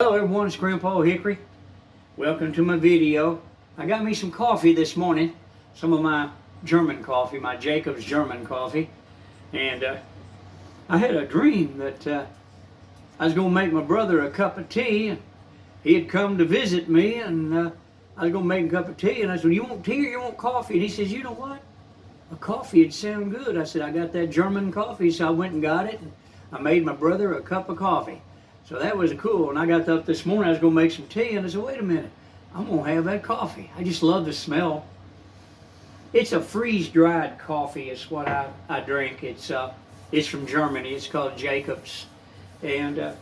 Hello everyone, it's Grandpa Hickory. Welcome to my video. I got me some coffee this morning, some of my German coffee, my Jacob's German coffee. And I had a dream that I was going to make my brother a cup of tea. He had come to visit me, and I was going to make a cup of tea. And I said, "You want tea or you want coffee?" And he says, "You know what? A coffee would sound good." I said, "I got that German coffee." So I went and got it, and I made my brother a cup of coffee. So that was cool. And I got up this morning, I was going to make some tea, and I said, "Wait a minute, I'm going to have that coffee." I just love the smell. It's a freeze-dried coffee is what I drink. It's from Germany. It's called Jacob's. And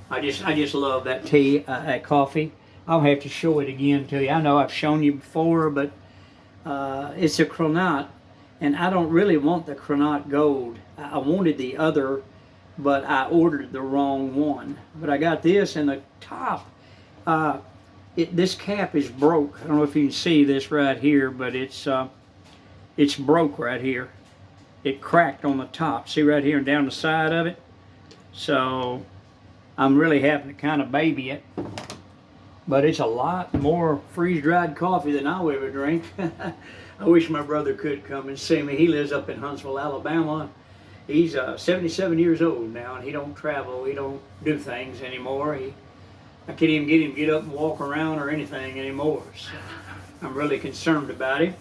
I just love that tea, that coffee. I'll have to show it again to you. I know I've shown you before, but it's a Cronut, and I don't really want the Cronut Gold. I wanted the other, but I ordered the wrong one. But I got this, and the top, this cap is broke. I don't know if you can see this right here, but it's broke right here. It cracked on the top. See right here and down the side of it? So I'm really having to kind of baby it. But it's a lot more freeze-dried coffee than I'll ever drink. I wish my brother could come and see me. He lives up in Huntsville, Alabama. He's 77 years old now, and he don't travel. He don't do things anymore. I can't even get him to get up and walk around or anything anymore. So I'm really concerned about him.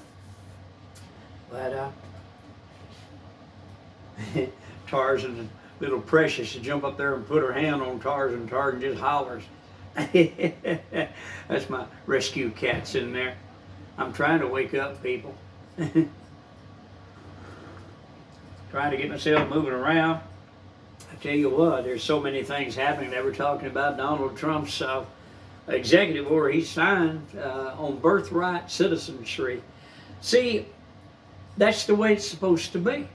But Tarzan and little Precious to jump up there and put her hand on Tarzan. Tarzan just hollers. That's my rescue cats in there. I'm trying to wake up people. Trying to get myself moving around. I tell you what, there's so many things happening. They were talking about Donald Trump's executive order he signed on birthright citizenship. See, that's the way it's supposed to be.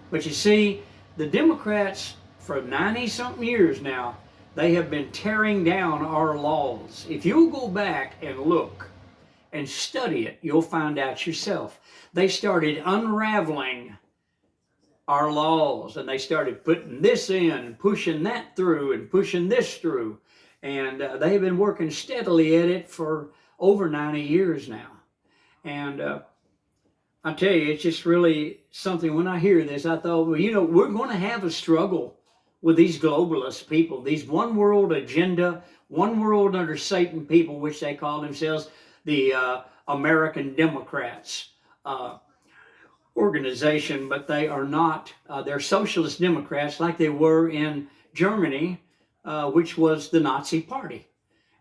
But you see, the Democrats, for 90-something years now, they have been tearing down our laws. If you'll go back and look and study it, you'll find out yourself. They started unraveling our laws, and they started putting this in and pushing that through and pushing this through. And they have been working steadily at it for over 90 years now. And I tell you, it's just really something. When I hear this, I thought, well, you know, we're going to have a struggle with these globalist people, these one world agenda, one world under Satan people, which they call themselves the American Democrats organization, but they are not. They're socialist Democrats like they were in Germany, which was the Nazi party.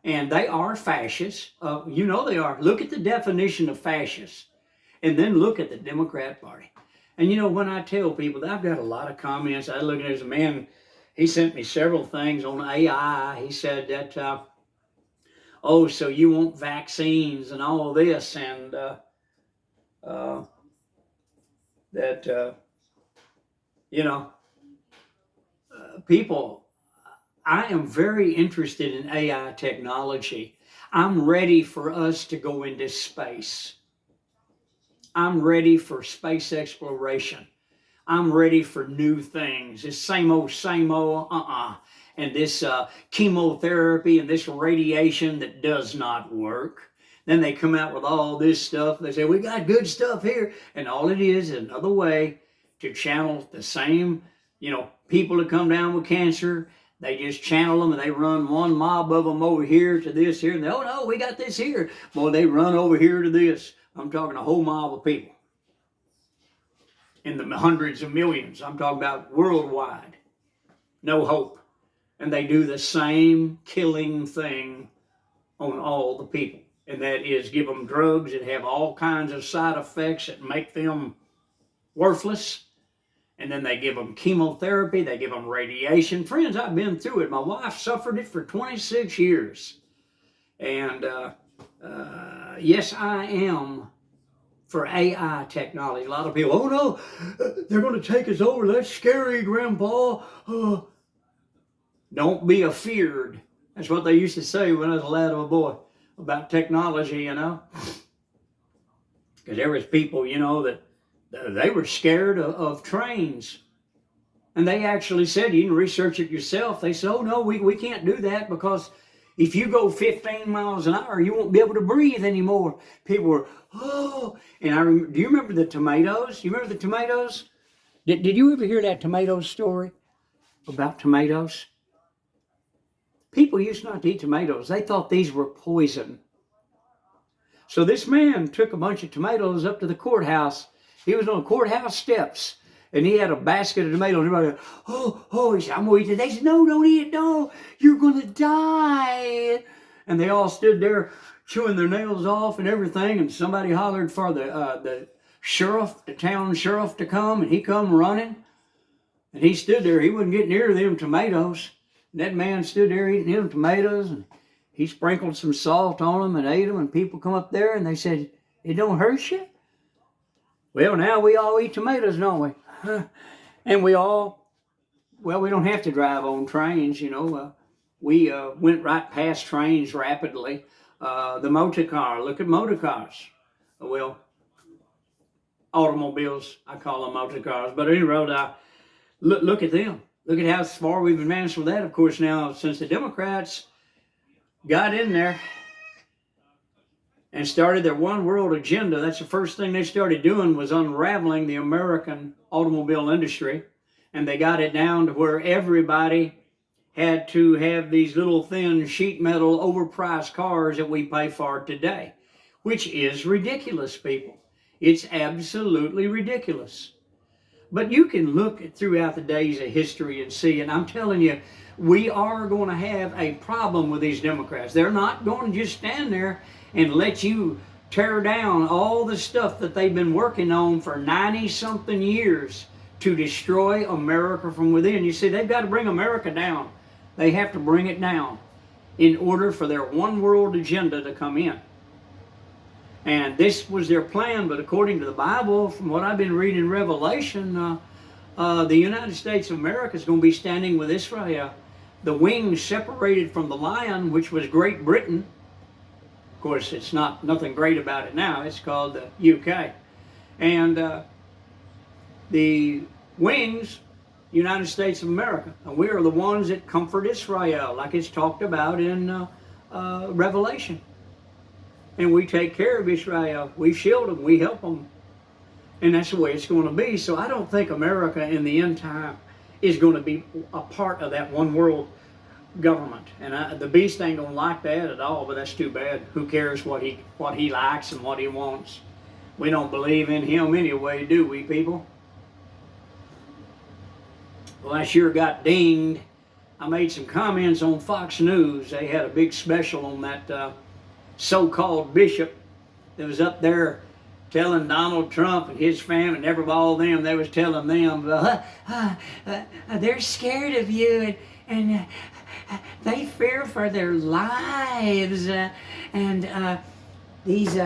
And they are fascists. You know they are. Look at the definition of fascist. And then look at the Democrat Party. And you know, when I tell people that, I've got a lot of comments. I look at there's a man, he sent me several things on AI. He said that, oh, so you want vaccines and all this, and you know, people, I am very interested in AI technology. I'm ready for us to go into space. I'm ready for space exploration. I'm ready for new things. This same old, and this chemotherapy and this radiation that does not work. Then they come out with all this stuff. They say, we got good stuff here. And all it is another way to channel the same, you know, people that come down with cancer. They just channel them, and they run one mob of them over here to this here. And they, oh, no, we got this here. Boy, they run over here to this. I'm talking a whole mob of people. In the hundreds of millions. I'm talking about worldwide. No hope. And they do the same killing thing on all the people. And that is give them drugs that have all kinds of side effects that make them worthless. And then they give them chemotherapy. They give them radiation. Friends, I've been through it. My wife suffered it for 26 years. And yes, I am for AI technology. A lot of people, oh no, they're going to take us over. That's scary, Grandpa. Don't be afeared. That's what they used to say when I was a lad of a boy about technology, you know. Because there was people, you know, that they were scared of trains. And they actually said, you can research it yourself. They said, oh no, we can't do that because If you go 15 miles an hour, you won't be able to breathe anymore. People were, oh. And do you remember the tomatoes? You remember the tomatoes? Did you ever hear that tomato story about tomatoes? People used not to eat tomatoes. They thought these were poison. So this man took a bunch of tomatoes up to the courthouse. He was on the courthouse steps, and he had a basket of tomatoes. And everybody, he said, I'm going to eat it. They said, no, don't eat it. No, you're going to die. And they all stood there chewing their nails off and everything. And somebody hollered for the sheriff, the town sheriff, to come, and he come running. And he stood there. He wouldn't get near them tomatoes. And that man stood there eating them tomatoes, and he sprinkled some salt on them and ate them. And people come up there and they said, it don't hurt you? Well, now we all eat tomatoes, don't we? And we don't have to drive on trains, you know. We went right past trains rapidly. The motor car, look at motor cars. Well, automobiles, I call them motor cars. But anyway, look at them. Look at how far we've advanced with that. Of course, now, since the Democrats got in there and started their one world agenda, that's the first thing they started doing, was unraveling the American automobile industry. And they got it down to where everybody had to have these little thin sheet metal overpriced cars that we pay for today, which is ridiculous, people. It's absolutely ridiculous. But you can look throughout the days of history and see, and I'm telling you, we are going to have a problem with these Democrats. They're not going to just stand there and let you tear down all the stuff that they've been working on for 90-something years to destroy America from within. You see, they've got to bring America down. They have to bring it down in order for their one world agenda to come in. And this was their plan, but according to the Bible, from what I've been reading in Revelation, the United States of America is going to be standing with Israel. The wings separated from the lion, which was Great Britain. Of course, it's nothing great about it now. It's called the UK. And the wings, United States of America. And we are the ones that comfort Israel, like it's talked about in Revelation. And we take care of Israel. We shield them. We help them. And that's the way it's going to be. So I don't think America in the end time is going to be a part of that one world government. And the beast ain't going to like that at all, but that's too bad. Who cares what he likes and what he wants? We don't believe in him anyway, do we, people? Well, I sure got dinged. I made some comments on Fox News. They had a big special on that so-called bishop that was up there telling Donald Trump and his family and everybody, all them, they was telling them, they're scared of you and they fear for their lives. These,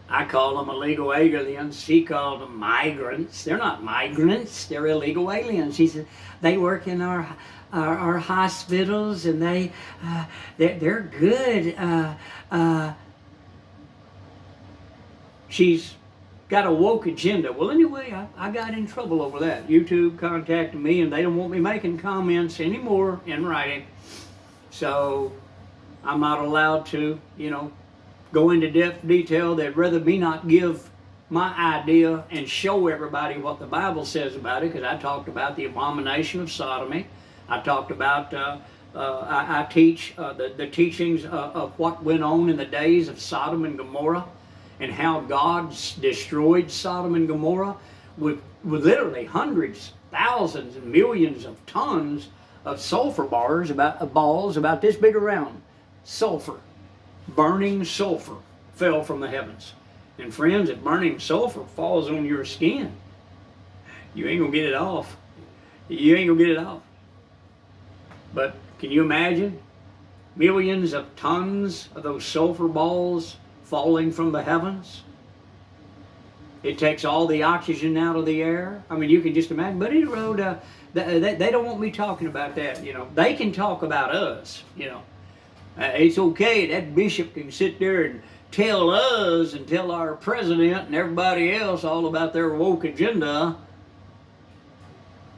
I call them illegal aliens. He called them migrants. They're not migrants. They're illegal aliens. He said, they work in our hospitals, and they're good. She's got a woke agenda. Well, anyway, I got in trouble over that. YouTube contacted me, and they don't want me making comments anymore in writing. So I'm not allowed to, go into detail. They'd rather me not give my idea and show everybody what the Bible says about it, because I talked about the abomination of sodomy. I talked about, I teach the teachings of what went on in the days of Sodom and Gomorrah, and how God destroyed Sodom and Gomorrah with literally hundreds, thousands, and millions of tons of sulfur balls about this big around. Sulfur, burning sulfur, fell from the heavens. And friends, if burning sulfur falls on your skin, you ain't gonna get it off. You ain't gonna get it off. But can you imagine millions of tons of those sulfur balls falling from the heavens? It takes all the oxygen out of the air. I mean, you can just imagine. But he wrote, they don't want me talking about that. They can talk about us. It's okay. That bishop can sit there and tell us and tell our president and everybody else all about their woke agenda.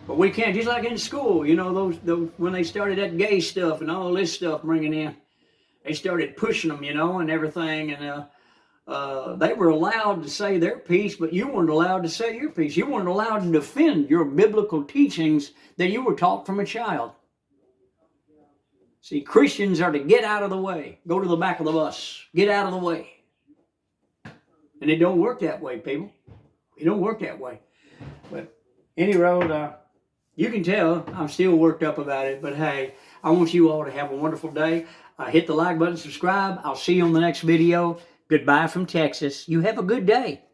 But we can't, just like in school, you know, those when they started that gay stuff and all this stuff bringing in, they started pushing them, you know, and everything. And they were allowed to say their piece, but you weren't allowed to say your piece. You weren't allowed to defend your biblical teachings that you were taught from a child. See, Christians are to get out of the way. Go to the back of the bus. Get out of the way. And it don't work that way, people. It don't work that way. But any road, you can tell I'm still worked up about it. But hey, I want you all to have a wonderful day. Hit the like button, subscribe. I'll see you on the next video. Goodbye from Texas. You have a good day.